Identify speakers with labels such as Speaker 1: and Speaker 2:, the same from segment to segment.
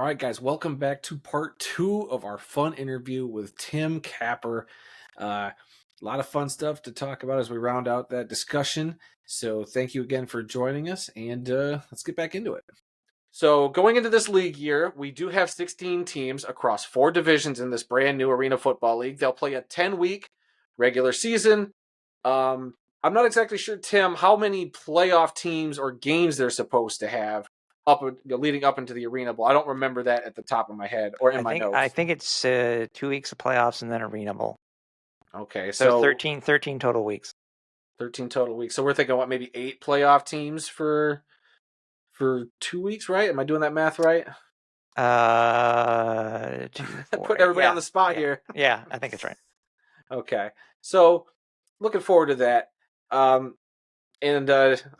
Speaker 1: All right, guys, welcome back to part 2 of our fun interview with Tim Capper. A lot of fun stuff to talk about as we round out that discussion. So thank you again for joining us, and let's get back into it. So going into this league year, we do have 16 teams across 4 divisions in this brand new Arena Football League. They'll play a 10-week regular season. I'm not exactly sure, Tim, how many playoff teams or games they're supposed to have leading up into the Arena Bowl. I don't remember that at the top of my head or in my notes.
Speaker 2: I think it's 2 weeks of playoffs and then Arena Bowl.
Speaker 1: Okay,
Speaker 2: So
Speaker 1: so
Speaker 2: 13 total weeks.
Speaker 1: 13 total weeks. So we're thinking maybe 8 playoff teams for 2 weeks, right? Am I doing that math right?
Speaker 2: 2, 4,
Speaker 1: Put everybody on the spot
Speaker 2: yeah.
Speaker 1: here.
Speaker 2: Yeah, I think it's right.
Speaker 1: Okay, so looking forward to that. And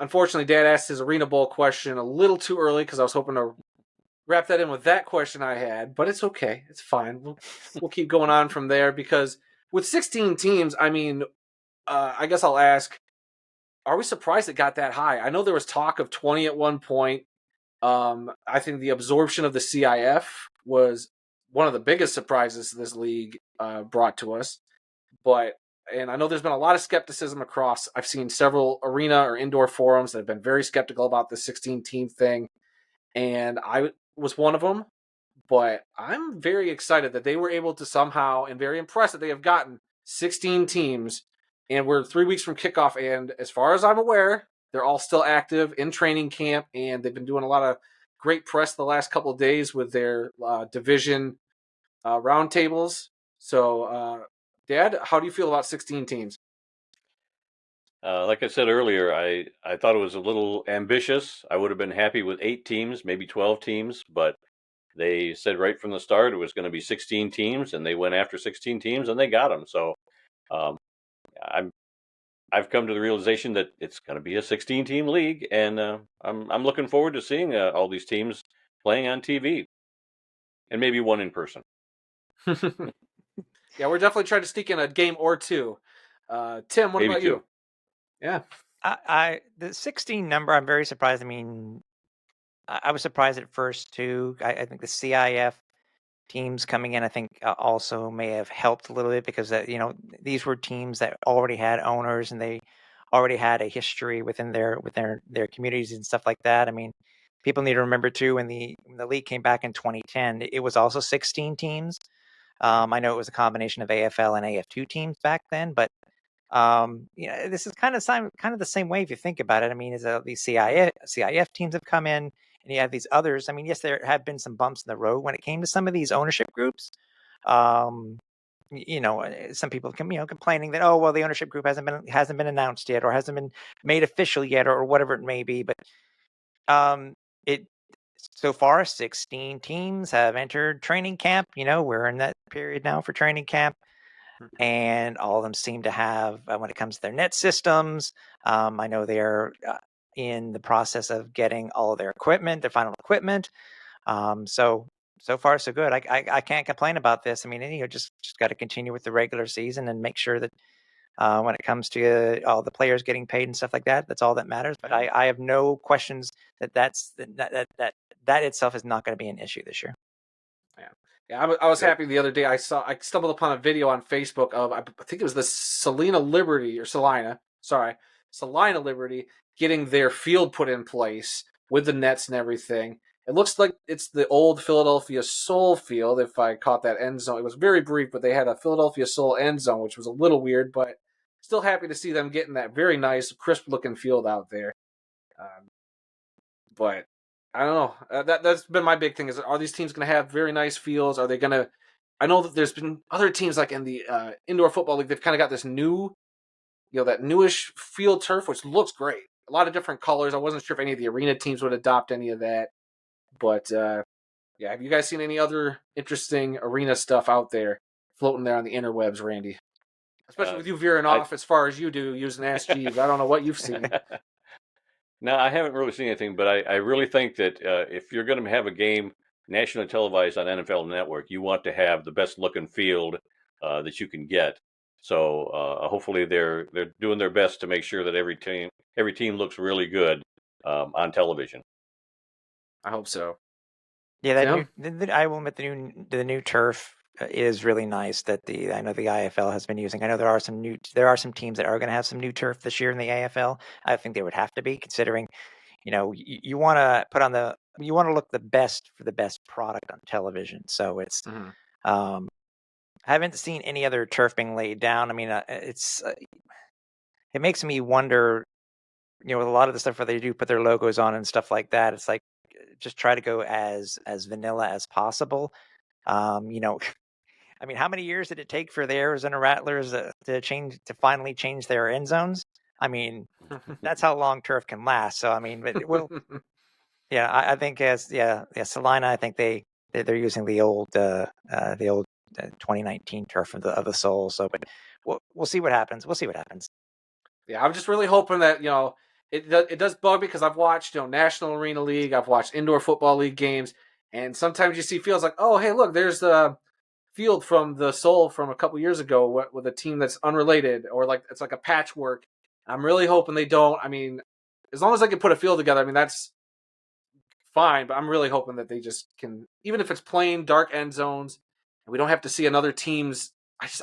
Speaker 1: unfortunately, Dad asked his Arena Bowl question a little too early because I was hoping to wrap that in with that question I had, but it's okay. It's fine. We'll keep going on from there because with 16 teams, I mean, I guess I'll ask, are we surprised it got that high? I know there was talk of 20 at one point. I think the absorption of the CIF was one of the biggest surprises this league brought to us. And I know there's been a lot of skepticism across. I've seen several arena or indoor forums that have been very skeptical about the 16-team thing, and I was one of them. But I'm very excited that they were able to somehow, and very impressed that they have gotten 16 teams, and we're 3 weeks from kickoff. And as far as I'm aware, they're all still active in training camp, and they've been doing a lot of great press the last couple of days with their division roundtables. So, Dad, how do you feel about 16 teams?
Speaker 3: Like I said earlier, I thought it was a little ambitious. I would have been happy with 8 teams, maybe 12 teams, but they said right from the start it was going to be 16 teams, and they went after 16 teams and they got them. So um, I've come to the realization that it's going to be a 16-team league, and I'm looking forward to seeing all these teams playing on TV, and maybe one in person.
Speaker 1: Yeah, we're definitely trying to sneak in a game or two. Tim, what
Speaker 3: Maybe
Speaker 1: about
Speaker 3: 2.
Speaker 1: you? Yeah.
Speaker 2: The 16 number, I'm very surprised. I mean, I was surprised at first too. I think the CIF teams coming in, I think also may have helped a little bit because these were teams that already had owners and they already had a history within their communities and stuff like that. I mean, people need to remember too when the league came back in 2010, it was also 16 teams. I know it was a combination of AFL and AF2 teams back then, but this is kind of the same way if you think about it. I mean, these CIF teams have come in, and you have these others. I mean, yes, there have been some bumps in the road when it came to some of these ownership groups. Some people complaining that, oh well, the ownership group hasn't been announced yet or hasn't been made official yet or whatever it may be. But it so far 16 teams have entered training camp. We're in that period now for training camp. And all of them seem to have, when it comes to their net systems, I know they're in the process of getting all of their equipment, their final equipment. So far so good. I can't complain about this. I mean, just got to continue with the regular season and make sure that when it comes to all the players getting paid and stuff like that, that's all that matters. But I have no questions that itself is not going to be an issue this year.
Speaker 1: Yeah, I was happy the other day. I stumbled upon a video on Facebook of, I think it was the Salina Liberty getting their field put in place with the nets and everything. It looks like it's the old Philadelphia Soul field, if I caught that end zone. It was very brief, but they had a Philadelphia Soul end zone, which was a little weird, but still happy to see them getting that very nice, crisp-looking field out there. But I don't know. That's been my big thing. Are these teams going to have very nice fields? Are they going to? I know that there's been other teams like in the indoor football league. They've kind of got this new, that newish field turf, which looks great. A lot of different colors. I wasn't sure if any of the arena teams would adopt any of that. But yeah, have you guys seen any other interesting arena stuff out there floating there on the interwebs, Randy? Especially with you veering off as far as you do using SGs. I don't know what you've seen.
Speaker 3: No, I haven't really seen anything, but I really think that if you're going to have a game nationally televised on NFL Network, you want to have the best looking field that you can get. So hopefully they're doing their best to make sure that every team looks really good on television.
Speaker 1: I hope so.
Speaker 2: Yeah,
Speaker 1: Tim?
Speaker 2: I will admit the new turf is really nice that I know the IFL has been using. I know there are some teams that are going to have some new turf this year in the AFL. I think they would have to be, considering you want to you want to look the best for the best product on television. So it's
Speaker 1: Mm-hmm.
Speaker 2: I haven't seen any other turf being laid down. I mean, it makes me wonder, with a lot of the stuff where they do put their logos on and stuff like that. It's like just try to go as vanilla as possible. You know, I mean, how many years did it take for the Arizona Rattlers to finally change their end zones? I mean, that's how long turf can last. So I mean, but yeah, I think Salina. I think they're using the old 2019 turf of the Soul. So, but we'll see what happens. We'll see what happens.
Speaker 1: Yeah, I'm just really hoping that it does bug me because I've watched National Arena League, I've watched indoor football league games, and sometimes you see fields like, oh hey look, there's the field from the Soul from a couple years ago with a team that's unrelated, or like it's like a patchwork. I'm really hoping they don't. I mean, as long as they can put a field together, I mean that's fine. But I'm really hoping that they just can, even if it's plain dark end zones, and we don't have to see another team's.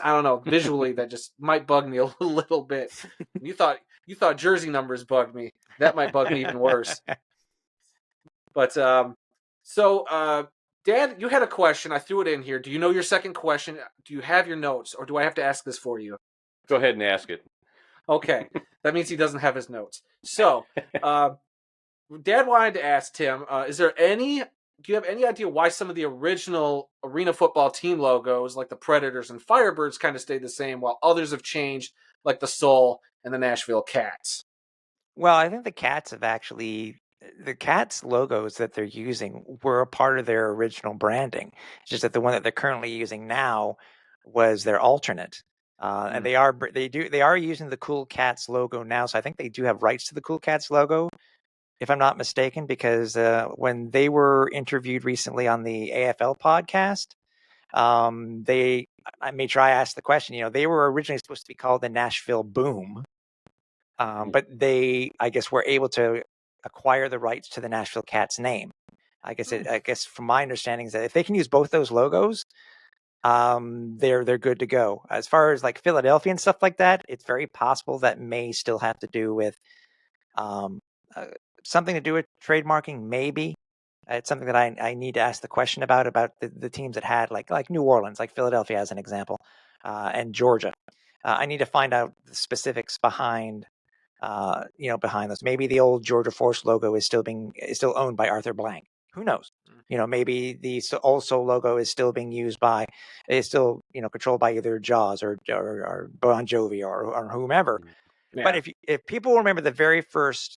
Speaker 1: I don't know, visually that just might bug me a little bit. You thought jersey numbers bugged me. That might bug me even worse. But Dad, you had a question. I threw it in here. Do you know your second question? Do you have your notes, or do I have to ask this for you?
Speaker 3: Go ahead and ask it.
Speaker 1: Okay, that means he doesn't have his notes. So, Dad wanted to ask Tim, do you have any idea why some of the original arena football team logos, like the Predators and Firebirds, kind of stayed the same, while others have changed, like the Soul and the Nashville Cats?
Speaker 2: Well, I think the Cats logos that they're using were a part of their original branding. It's just that the one that they're currently using now was their alternate. And they are using the Cool Cats logo now. So I think they do have rights to the Cool Cats logo, if I'm not mistaken, because when they were interviewed recently on the AFL podcast, I made sure I asked the question. They were originally supposed to be called the Nashville Boom. But they, I guess, were able to acquire the rights to the Nashville Cats name. I guess from my understanding is that if they can use both those logos, they're good to go. As far as like Philadelphia and stuff like that, it's very possible that may still have to do with um, uh, something to do with trademarking. Maybe it's something that I need to ask the question about the teams that had like New Orleans, like Philadelphia as an example, and Georgia. I need to find out the specifics behind behind those. Maybe the old Georgia Force logo is still owned by Arthur Blank. Who knows? Maybe the old Soul logo is still controlled by either Jaws or Bon Jovi or whomever.
Speaker 1: Yeah.
Speaker 2: But if people remember the very first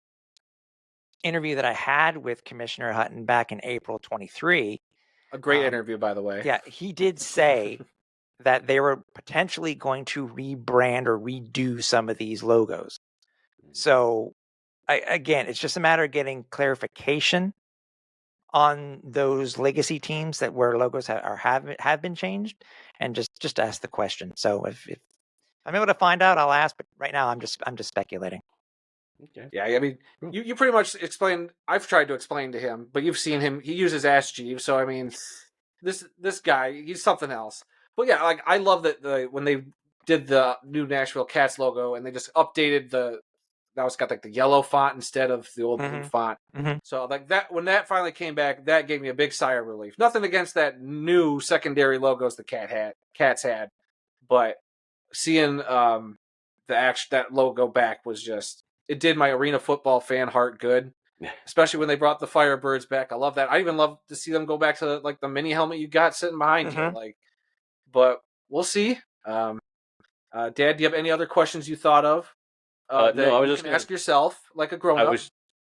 Speaker 2: interview that I had with Commissioner Hutton back in April 23,
Speaker 1: a great interview, by the way.
Speaker 2: Yeah, he did say that they were potentially going to rebrand or redo some of these logos. So, again, it's just a matter of getting clarification on those legacy teams where logos have been changed, and just ask the question. So if I'm able to find out, I'll ask. But right now, I'm just speculating.
Speaker 1: Okay. Yeah, I mean, you pretty much explained. I've tried to explain to him, but you've seen him. He uses Ask Jeeves, so I mean, this guy, he's something else. But yeah, like I love that when they did the new Nashville Cats logo and they just updated now it's got like the yellow font instead of the old blue font.
Speaker 2: Mm-hmm.
Speaker 1: So like that, when that finally came back, that gave me a big sigh of relief. Nothing against that new secondary logos the Cats had, but seeing that logo back was just, it did my arena football fan heart good. Especially when they brought the Firebirds back. I love that. I even love to see them go back to like the mini helmet you got sitting behind you. Like, but we'll see. Dad, do you have any other questions you thought of?
Speaker 3: No, I was
Speaker 1: you
Speaker 3: just
Speaker 1: can
Speaker 3: gonna,
Speaker 1: ask yourself like a grown up.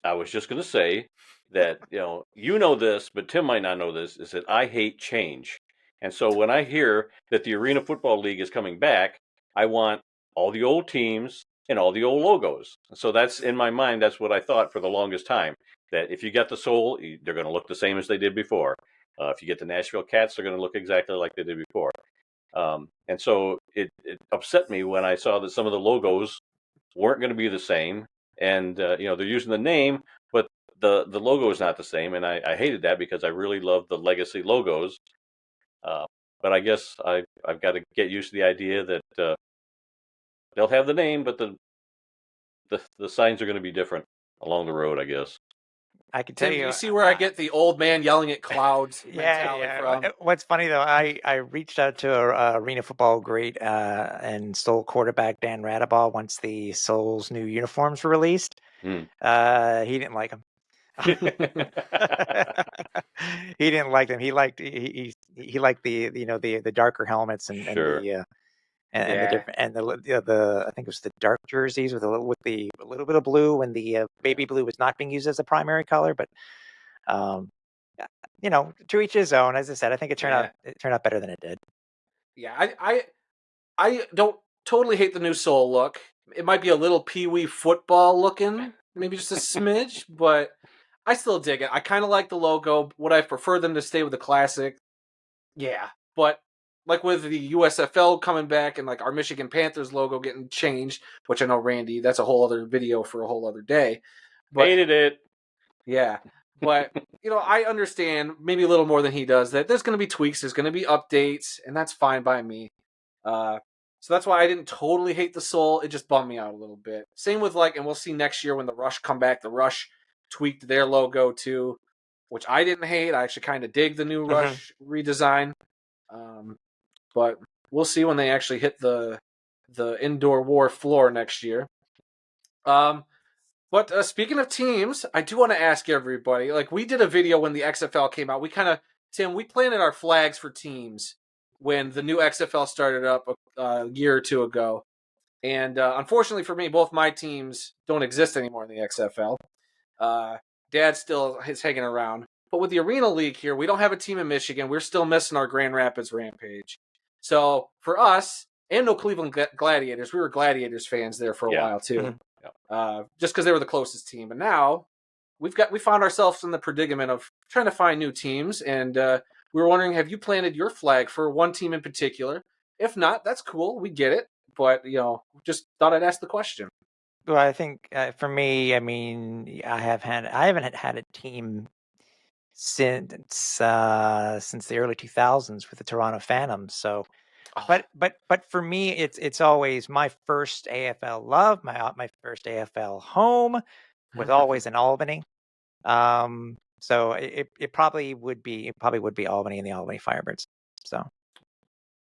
Speaker 3: I was just going to say that you know this, but Tim might not know this. Is that I hate change, and so when I hear that the Arena Football League is coming back, I want all the old teams and all the old logos. So that's in my mind. That's what I thought for the longest time. That if you get the Soul, they're going to look the same as they did before. If you get the Nashville Cats, they're going to look exactly like they did before. And so it upset me when I saw that some of the logos weren't going to be the same, and they're using the name, but the logo is not the same, and I hated that because I really love the legacy logos. But I guess I've got to get used to the idea that they'll have the name, but the signs are going to be different along the road, I guess.
Speaker 2: I can tell
Speaker 1: Tim, do
Speaker 2: you.
Speaker 1: you see where I get the old man yelling at clouds mentality from?
Speaker 2: What's funny though, I reached out to a arena football great and Soul quarterback Dan Radaball once the Soul's new uniforms were released.
Speaker 3: Hmm.
Speaker 2: He didn't like them. He didn't like them. He liked the the darker helmets and
Speaker 3: Sure.
Speaker 2: the different and the I think it was the dark jerseys with a little bit of blue, and the baby blue was not being used as a primary color, but um, to each his own. As I said, I think it turned out better than it did.
Speaker 1: Yeah, I don't totally hate the new Soul look. It might be a little Pee-wee football looking, maybe just a smidge, but I still dig it. I kind of like the logo. Would I prefer them to stay with the classic? Yeah, but like with the USFL coming back and like our Michigan Panthers logo getting changed, which I know Randy, that's a whole other video for a whole other day. But
Speaker 3: Hated it.
Speaker 1: yeah, but I understand maybe a little more than he does that there's going to be tweaks, there's going to be updates, and that's fine by me. So that's why I didn't totally hate the Soul. It just bummed me out a little bit. Same with and we'll see next year when the Rush come back. The Rush tweaked their logo too, which I didn't hate. I actually kind of dig the new Rush redesign. But we'll see when they actually hit the indoor war floor next year. But speaking of teams, I do want to ask everybody. Like, we did a video when the XFL came out. Tim, we planted our flags for teams when the new XFL started up a year or two ago. And unfortunately for me, both my teams don't exist anymore in the XFL. Dad still is hanging around. But with the Arena League here, we don't have a team in Michigan. We're still missing our Grand Rapids Rampage. So for us, and no Cleveland Gladiators, we were Gladiators fans there for a while too. Just because they were the closest team. But now we found ourselves in the predicament of trying to find new teams, and we were wondering, have you planted your flag for one team in particular? If not, that's cool. We get it. But just thought I'd ask the question.
Speaker 2: Well, I think for me, I mean, I haven't had a team since the early 2000s with the Toronto Phantoms. So, but for me, it's always my first AFL love, my first AFL home was always in Albany. So it probably would be Albany and the Albany Firebirds. So.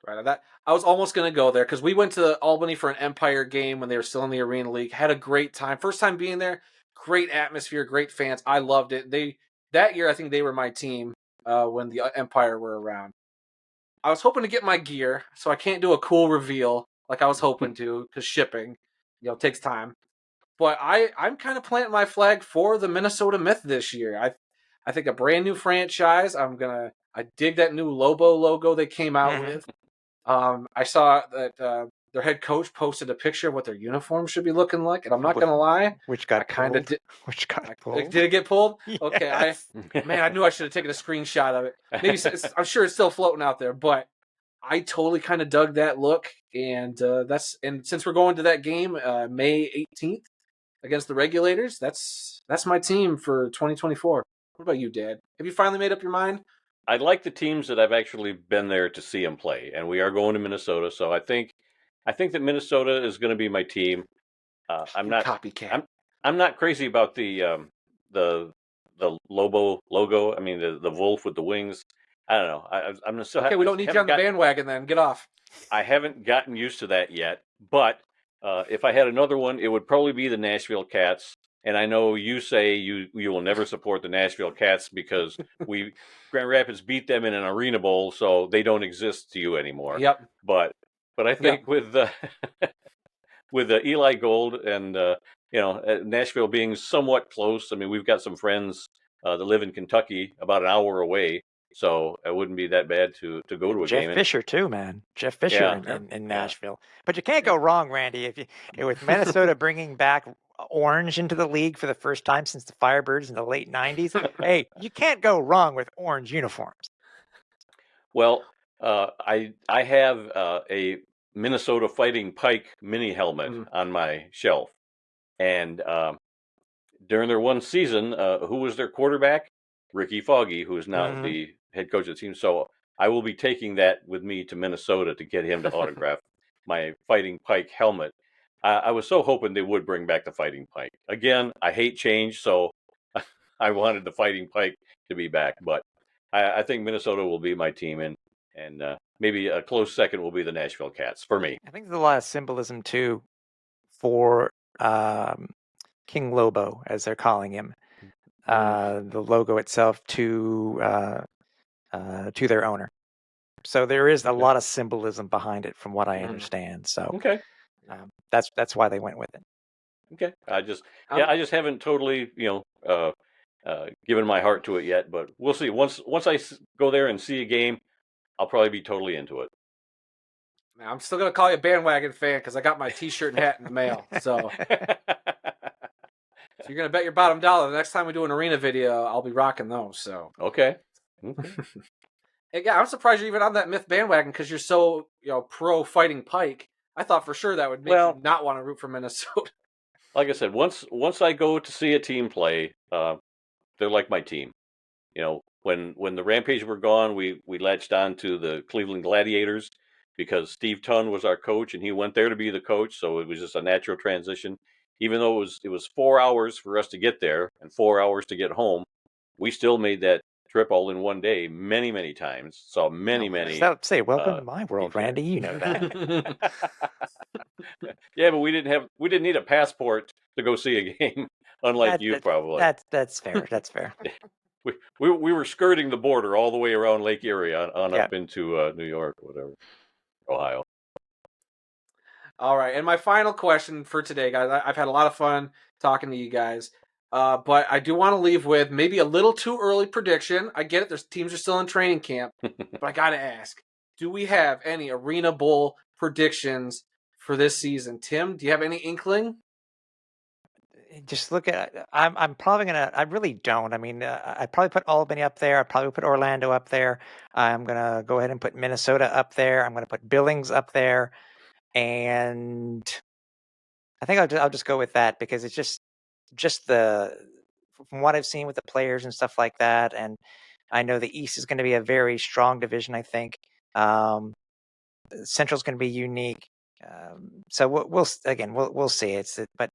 Speaker 1: Right. That I was almost going to go there because we went to Albany for an Empire game when they were still in the Arena League. Had a great time. First time being there. Great atmosphere. Great fans. I loved it. That year I think they were my team when the Empire were around. I was hoping to get my gear, so I can't do a cool reveal like I was hoping to because shipping, takes time. But I'm kind of planting my flag for the Minnesota Myth this year. I think a brand new franchise. I dig that new Lobo logo they came out with. I saw that their head coach posted a picture of what their uniform should be looking like, and I'm not gonna lie,
Speaker 2: which got pulled.
Speaker 1: Did it get pulled?
Speaker 2: Yes.
Speaker 1: Okay, I knew I should have taken a screenshot of it. Maybe I'm sure it's still floating out there, but I totally kind of dug that look, and since we're going to that game May 18th against the Regulators, that's my team for 2024. What about you, Dad? Have you finally made up your mind?
Speaker 3: I like the teams that I've actually been there to see them play, and we are going to Minnesota, so I think that Minnesota is going to be my team. I'm not
Speaker 1: copycat.
Speaker 3: I'm not crazy about the Lobo logo. I mean the wolf with the wings. I don't know. I'm still
Speaker 1: okay. We don't need you on the bandwagon then. Get off.
Speaker 3: I haven't gotten used to that yet, but if I had another one, it would probably be the Nashville Cats. And I know you say you will never support the Nashville Cats because Grand Rapids beat them in an Arena Bowl, so they don't exist to you anymore.
Speaker 1: Yep.
Speaker 3: But I think with the Eli Gold and Nashville being somewhat close, I mean we've got some friends that live in Kentucky, about an hour away, so it wouldn't be that bad to go to a game.
Speaker 2: Jeff Fisher too, man. Jeff Fisher in Nashville. But you can't go wrong, Randy, with Minnesota bringing back orange into the league for the first time since the Firebirds in the late 90s. Hey, you can't go wrong with orange uniforms.
Speaker 3: Well, I have a Minnesota Fighting Pike mini helmet on my shelf, and during their one season, who was their quarterback? Ricky Foggy, who is now the head coach of the team. So I will be taking that with me to Minnesota to get him to autograph my Fighting Pike helmet. I was so hoping they would bring back the Fighting Pike. Again, I hate change, so I wanted the Fighting Pike to be back. But I think Minnesota will be my team, and maybe a close second will be the Nashville Cats for me.
Speaker 2: I think there's a lot of symbolism too for King Lobo, as they're calling him. The logo itself to their owner. So there is a lot of symbolism behind it, from what I understand. So
Speaker 3: Okay.
Speaker 2: That's why they went with it.
Speaker 3: Okay. I just haven't totally, given my heart to it yet, but we'll see. Once I go there and see a game, I'll probably be totally into it.
Speaker 1: Now, I'm still gonna call you a bandwagon fan because I got my T-shirt and hat in the mail. So you're gonna bet your bottom dollar the next time we do an arena video, I'll be rocking those. So
Speaker 3: Okay.
Speaker 1: Yeah, I'm surprised you're even on that myth bandwagon because you're so pro Fighting Pike. I thought for sure that would make you not want to root for Minnesota.
Speaker 3: Like I said, once I go to see a team play, they're like my team. When the Rampage were gone, we latched on to the Cleveland Gladiators because Steve Tunn was our coach, and he went there to be the coach, so it was just a natural transition. Even though it was 4 hours for us to get there and 4 hours to get home, we still made that trip all in one day many, many times. Saw many.
Speaker 2: Say, welcome to my world, Randy. You know that.
Speaker 3: Yeah, but we didn't need a passport to go see a game, unlike you probably.
Speaker 2: That's fair. That's fair.
Speaker 3: We were skirting the border all the way around Lake Erie on up into New York, whatever, Ohio.
Speaker 1: All right, and my final question for today, guys. I've had a lot of fun talking to you guys, but I do want to leave with maybe a little too early prediction. I get it; there's teams are still in training camp, but I got to ask: do we have any Arena Bowl predictions for this season? Tim, do you have any inkling?
Speaker 2: Just look at. I'm probably gonna. I really don't. I mean, I probably put Albany up there. I probably put Orlando up there. I'm gonna go ahead and put Minnesota up there. I'm gonna put Billings up there, and I think I'll just go with that because it's just from what I've seen with the players and stuff like that, and I know the East is going to be a very strong division. I think Central's going to be unique. So we'll see. But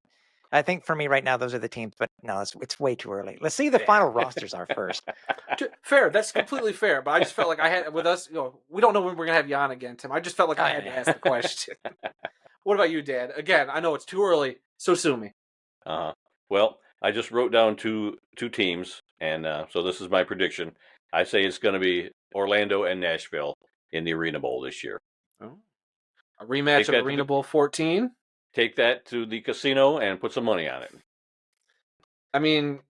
Speaker 2: I think for me right now, those are the teams. But no, it's way too early. Let's see the final rosters are first.
Speaker 1: Fair. That's completely fair. But I just felt like I had with us. We don't know when we're gonna have you on again, Tim. I just felt like I had to ask the question. What about you, Dad? Again, I know it's too early, so sue me.
Speaker 3: Well, I just wrote down two teams, and so this is my prediction. I say it's going to be Orlando and Nashville in the Arena Bowl this year.
Speaker 1: Oh. A rematch of Arena Bowl 14?
Speaker 3: Take that to the casino and put some money on it.
Speaker 1: I mean,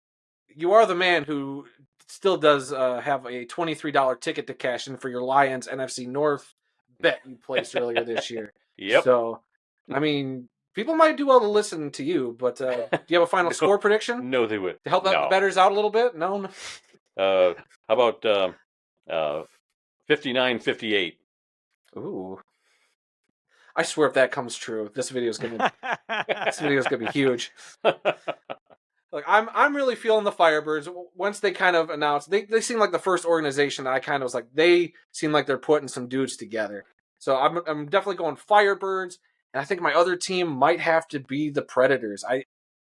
Speaker 1: you are the man who still does have a $23 ticket to cash in for your Lions NFC North bet you placed earlier this year.
Speaker 3: Yep.
Speaker 1: So, I mean, people might do well to listen to you, but do you have a final score prediction?
Speaker 3: No, they would.
Speaker 1: To help the bettors out a little bit? No?
Speaker 3: How about 59-58?
Speaker 1: Ooh. I swear if that comes true, this video's gonna be huge. Like I'm really feeling the Firebirds. Once they kind of announced, they seem like the first organization that I kind of was like, they seem like they're putting some dudes together. So I'm definitely going Firebirds, and I think my other team might have to be the Predators. I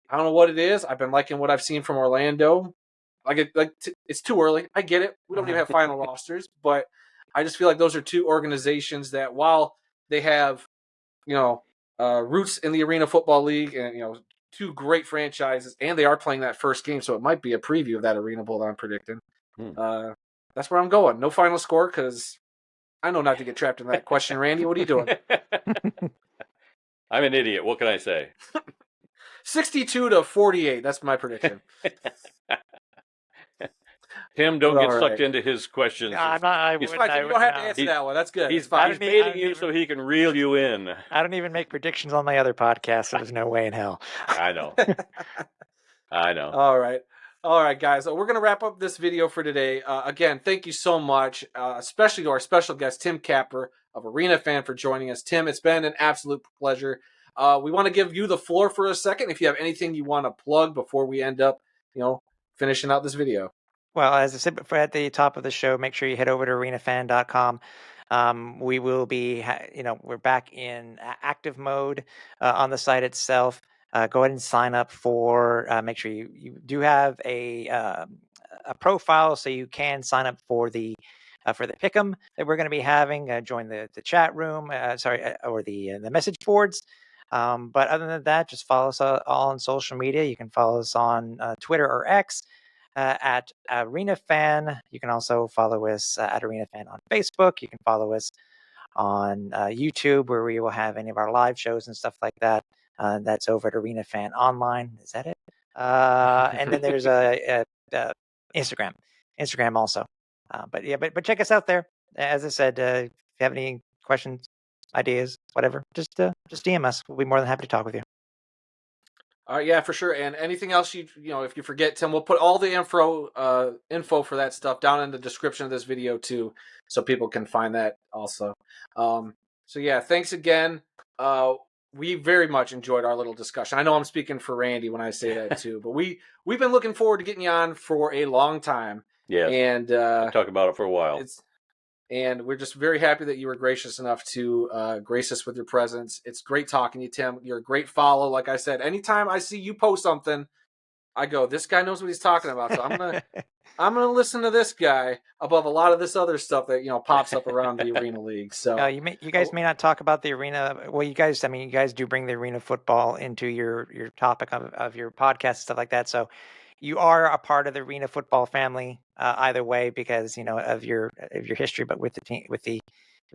Speaker 1: don't know what it is. I've been liking what I've seen from Orlando. It's too early. I get it. We don't even have final rosters, but I just feel like those are two organizations that, while they have, roots in the Arena Football League and, two great franchises, and they are playing that first game, so it might be a preview of that Arena Bowl that I'm predicting. That's where I'm going. No final score, because I know not to get trapped in that question. Randy, what are you doing?
Speaker 3: I'm an idiot. What can I say?
Speaker 1: 62-48. That's my prediction.
Speaker 3: Tim, don't get sucked into his questions.
Speaker 2: No, I'm not.
Speaker 1: You don't have to answer that one. That's good.
Speaker 3: He's baiting you so he can reel you in.
Speaker 2: I don't even make predictions on my other podcast, so there's no way in hell.
Speaker 3: I know. I know.
Speaker 1: All right, guys. We're going to wrap up this video for today. Again, thank you so much, especially to our special guest, Tim Capper of ArenaFan, for joining us. Tim, it's been an absolute pleasure. we want to give you the floor for a second if you have anything you want to plug before we end up, finishing out this video.
Speaker 2: Well, as I said before at the top of the show, make sure you head over to arenafan.com. We will be, we're back in active mode on the site itself. Go ahead and sign up for. Make sure you do have a profile so you can sign up for the pick'em that we're going to be having. Join the chat room, or the message boards. But other than that, just follow us all on social media. You can follow us on Twitter or X. At ArenaFan. You can also follow us at ArenaFan on Facebook. You can follow us on YouTube, where we will have any of our live shows and stuff like that. That's over at ArenaFan Online. Is that it? And then there's Instagram also. But check us out there. As I said, if you have any questions, ideas, whatever, just DM us. We'll be more than happy to talk with you.
Speaker 1: Yeah, for sure. And anything else if you forget, Tim, we'll put all the info for that stuff down in the description of this video too, so people can find that also. So yeah, thanks again. We very much enjoyed our little discussion. I know I'm speaking for Randy when I say that too, but we've been looking forward to getting you on for a long time.
Speaker 3: Yeah,
Speaker 1: and
Speaker 3: talk about it for a while.
Speaker 1: And we're just very happy that you were gracious enough to grace us with your presence. It's great talking to you, Tim. You're a great follow. Like I said, anytime I see you post something, I go, this guy knows what he's talking about. So I'm gonna listen to this guy above a lot of this other stuff that pops up around the Arena League. So
Speaker 2: you guys may not talk about the arena. Well, you guys do bring the arena football into your topic of your podcast and stuff like that. So you are a part of the arena football family either way, because of your history, but with the team, with the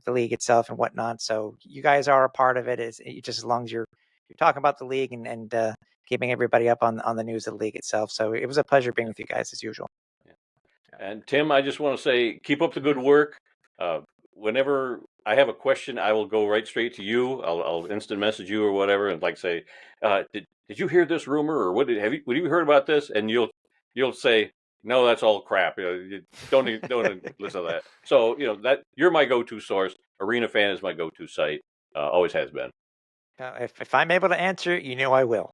Speaker 2: league itself and whatnot. So you guys are a part of it. Is just as long as you're talking about the league and keeping everybody up on the news of the league itself. So it was a pleasure being with you guys as usual.
Speaker 3: And Tim, I just want to say, keep up the good work. Whenever I have a question, I will go right straight to you. I'll instant message you or whatever, and say, did you hear this rumor, or what have you heard about this? And you'll say, no, that's all crap. You don't listen to that. So that you're my go-to source. ArenaFan is my go-to site. Always has been.
Speaker 2: If I'm able to answer, I will.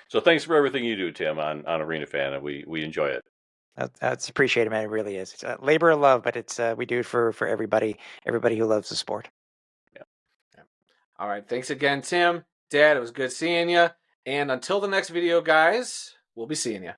Speaker 3: So thanks for everything you do, Tim, on ArenaFan, and we enjoy it.
Speaker 2: That's appreciated, man. It really is. It's a labor of love, but it's we do it for everybody who loves the sport.
Speaker 3: Yeah.
Speaker 1: All right. Thanks again, Tim. Dad, it was good seeing you. And until the next video, guys, we'll be seeing you.